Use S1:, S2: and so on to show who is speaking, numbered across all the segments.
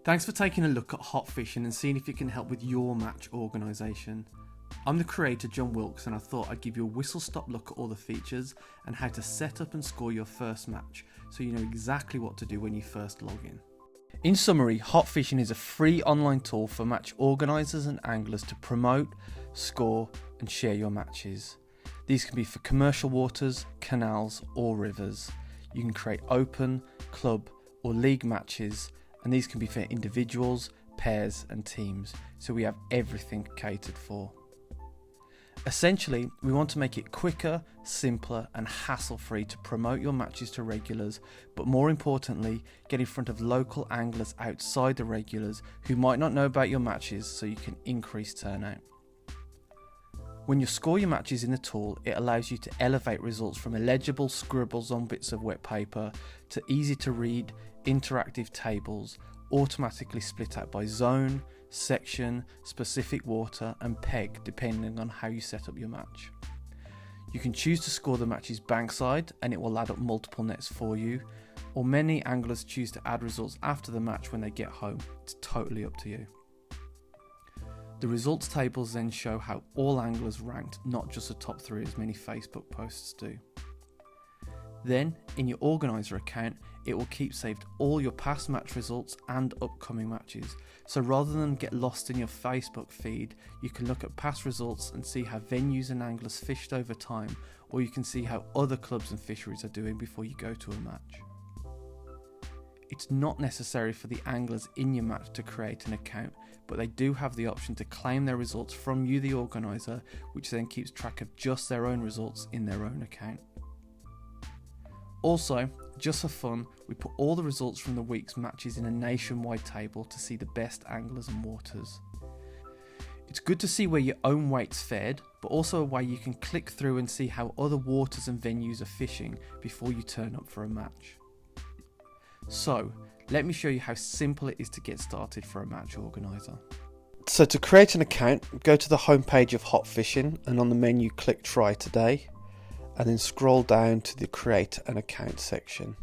S1: Thanks for taking a look at hot fishing and seeing if it can help with your match organisation. I'm the creator, John Wilkes, and I thought I'd give you a whistle-stop look at all the features and how to set up and score your first match so you know exactly what to do when you first log in. In summary, hot fishing is a free online tool for match organisers and anglers to promote, score and share your matches. These can be for commercial waters, canals or rivers. You can create open, club or league matches, and these can be for individuals, pairs and teams, so we have everything catered for. Essentially, we want to make it quicker, simpler and hassle-free to promote your matches to regulars, but more importantly, get in front of local anglers outside the regulars who might not know about your matches, so you can increase turnout. When you score your matches in the tool, it allows you to elevate results from illegible scribbles on bits of wet paper to easy to read, interactive tables, automatically split out by zone, section, specific water and peg depending on how you set up your match. You can choose to score the matches bankside and it will add up multiple nets for you, or many anglers choose to add results after the match when they get home. It's totally up to you. The results tables then show how all anglers ranked, not just the top 3 as many Facebook posts do. Then, in your organiser account, it will keep saved all your past match results and upcoming matches. So rather than get lost in your Facebook feed, you can look at past results and see how venues and anglers fished over time, or you can see how other clubs and fisheries are doing before you go to a match. It's not necessary for the anglers in your match to create an account, but they do have the option to claim their results from you, the organiser, which then keeps track of just their own results in their own account. Also, just for fun, we put all the results from the week's matches in a nationwide table to see the best anglers and waters. It's good to see where your own weights fared, but also a way you can click through and see how other waters and venues are fishing before you turn up for a match. So, let me show you how simple it is to get started for a match organiser. So to create an account, go to the homepage of Hot Fishing and on the menu click Try Today, and then scroll down to the Create an Account section.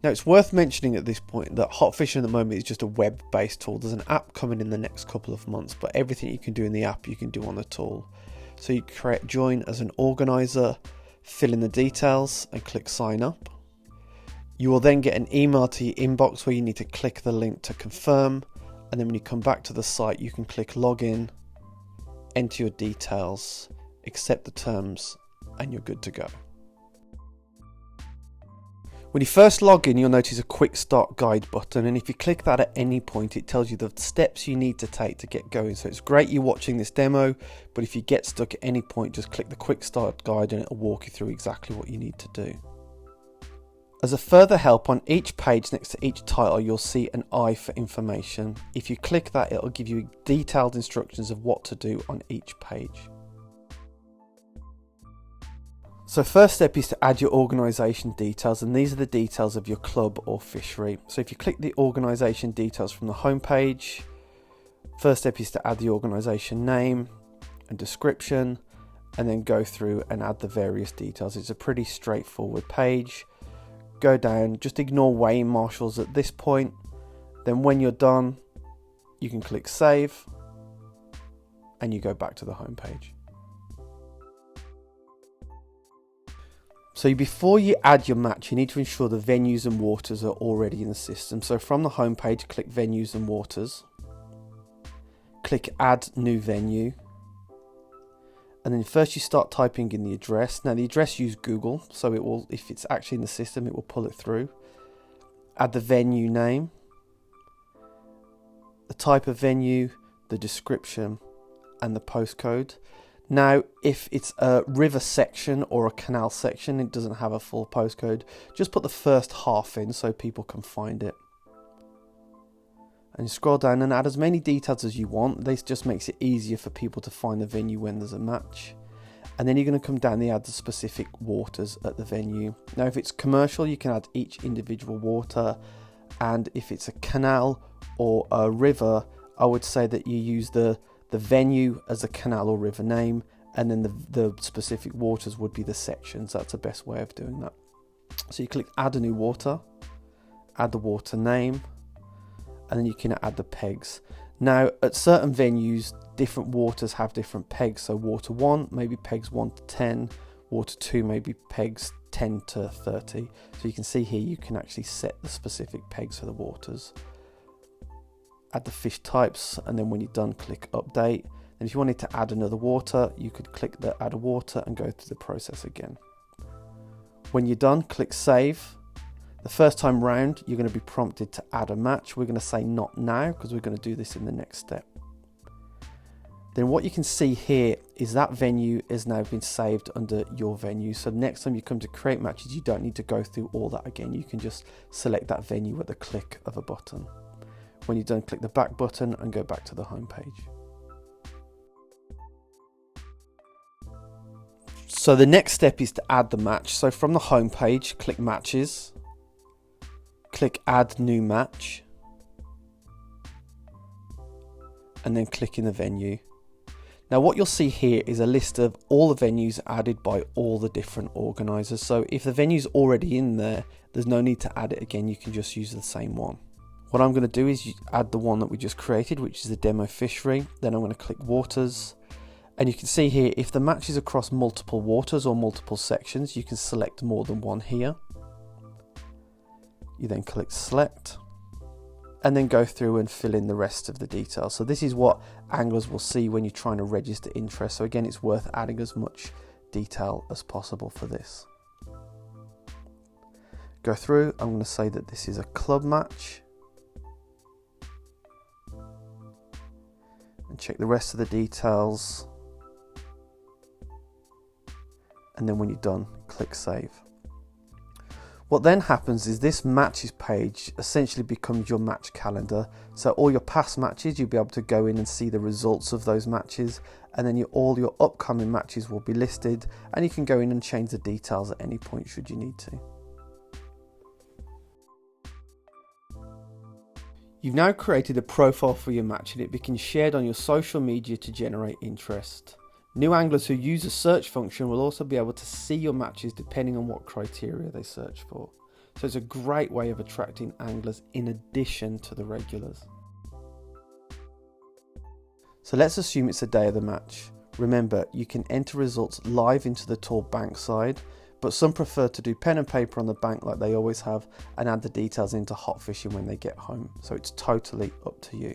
S1: Now it's worth mentioning at this point that Hot Fishing at the moment is just a web-based tool. There's an app coming in the next couple of months, but everything you can do in the app you can do on the tool. So you join as an organiser, fill in the details and click sign up. You will then get an email to your inbox where you need to click the link to confirm, and then when you come back to the site you can click login, enter your details, accept the terms and you're good to go. When you first log in, you'll notice a quick start guide button, and if you click that at any point it tells you the steps you need to take to get going. So it's great you're watching this demo, but if you get stuck at any point just click the quick start guide and it'll walk you through exactly what you need to do. As a further help, on each page next to each title you'll see an I for information. If you click that it'll give you detailed instructions of what to do on each page. So first step is to add your organisation details, and these are the details of your club or fishery. So if you click the organisation details from the home page, first step is to add the organisation name and description, and then go through and add the various details. It's a pretty straightforward page. Go down, just ignore weighing marshals at this point. Then when you're done, you can click save and you go back to the home page. So before you add your match, you need to ensure the venues and waters are already in the system. So from the home page, click venues and waters. Click add new venue. And then first you start typing in the address. Now the address, use Google, so it will, if it's actually in the system, it will pull it through. Add the venue name, the type of venue, the description, and the postcode. Now, if it's a river section or a canal section, it doesn't have a full postcode, just put the first half in so people can find it. And scroll down and add as many details as you want. This just makes it easier for people to find the venue when there's a match. And then you're going to come down and add the specific waters at the venue. Now if it's commercial you can add each individual water, and if it's a canal or a river I would say that you use the venue as a canal or river name, and then the specific waters would be the sections. That's the best way of doing that. So you click add a new water, add the water name, and then you can add the pegs. Now at certain venues, different waters have different pegs. So water 1 maybe pegs 1 to 10, water 2 maybe pegs 10 to 30. So you can see here you can actually set the specific pegs for the waters. Add the fish types, and then when you're done, click update. And if you wanted to add another water, you could click the add a water and go through the process again. When you're done, click save. The first time round, you're going to be prompted to add a match. We're going to say not now because we're going to do this in the next step. Then what you can see here is that venue has now been saved under your venue. So next time you come to create matches, you don't need to go through all that again. You can just select that venue with the click of a button. When you're done, click the back button and go back to the home page. So the next step is to add the match. So from the home page, click matches, click add new match, and then click in the venue. Now what you'll see here is a list of all the venues added by all the different organisers. So if the venue's already in there, there's no need to add it again. You can just use the same one. What I'm going to do is add the one that we just created, which is the demo fishery. Then I'm going to click waters. And you can see here, if the match is across multiple waters or multiple sections, you can select more than one here. You then click select and then go through and fill in the rest of the details. So this is what anglers will see when you're trying to register interest. So again, it's worth adding as much detail as possible for this. Go through, I'm going to say that this is a club match. And check the rest of the details. And then when you're done, click save. What then happens is this matches page essentially becomes your match calendar. So all your past matches, you'll be able to go in and see the results of those matches, and then all your upcoming matches will be listed, and you can go in and change the details at any point should you need to. You've now created a profile for your match, and it becomes shared on your social media to generate interest. New anglers who use the search function will also be able to see your matches depending on what criteria they search for. So it's a great way of attracting anglers in addition to the regulars. So let's assume it's the day of the match. Remember, you can enter results live into the tool bank side, but some prefer to do pen and paper on the bank like they always have and add the details into hot fishing when they get home. So it's totally up to you.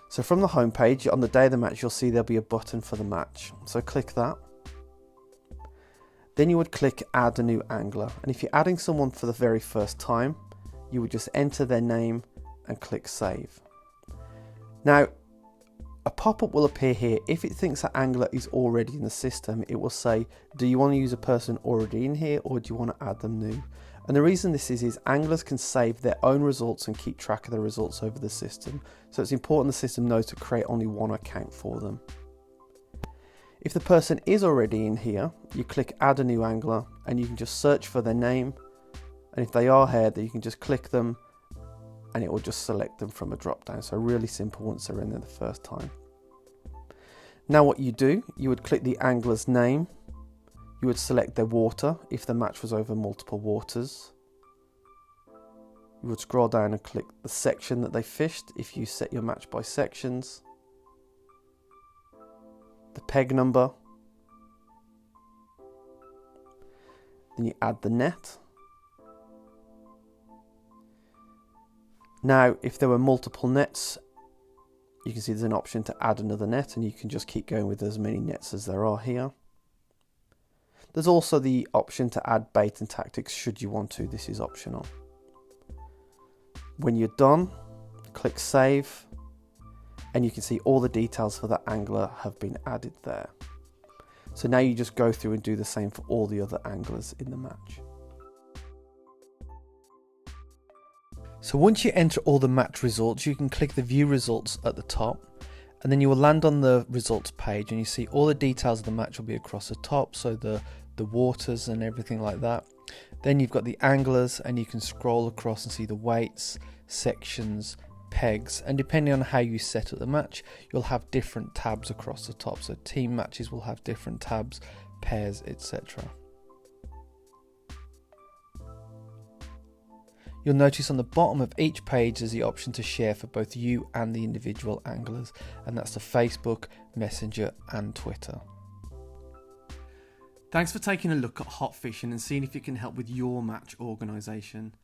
S1: So from the home page, on the day of the match, you'll see there'll be a button for the match. So click that. Then you would click add a new angler. And if you're adding someone for the very first time, you would just enter their name and click save. Now, a pop-up will appear here. If it thinks that angler is already in the system, it will say, do you want to use a person already in here or do you want to add them new? And the reason this is anglers can save their own results and keep track of the results over the system. So it's important the system knows to create only one account for them. If the person is already in here, you click add a new angler and you can just search for their name. And if they are here, then you can just click them and it will just select them from a drop down. So really simple once they're in there the first time. Now what you do, you would click the angler's name. You would select their water if the match was over multiple waters. You would scroll down and click the section that they fished if you set your match by sections. The peg number. Then you add the net. Now, if there were multiple nets, you can see there's an option to add another net and you can just keep going with as many nets as there are here. There's also the option to add bait and tactics should you want to. This is optional. When you're done, click save and you can see all the details for that angler have been added there. So now you just go through and do the same for all the other anglers in the match. So once you enter all the match results, you can click the view results at the top. And then you will land on the results page and you see all the details of the match will be across the top. So the waters and everything like that. Then you've got the anglers and you can scroll across and see the weights, sections, pegs. And depending on how you set up the match, you'll have different tabs across the top. So team matches will have different tabs, pairs, etc. You'll notice on the bottom of each page there's the option to share for both you and the individual anglers, and that's to Facebook, Messenger and Twitter. Thanks for taking a look at hot fishing and seeing if it can help with your match organisation.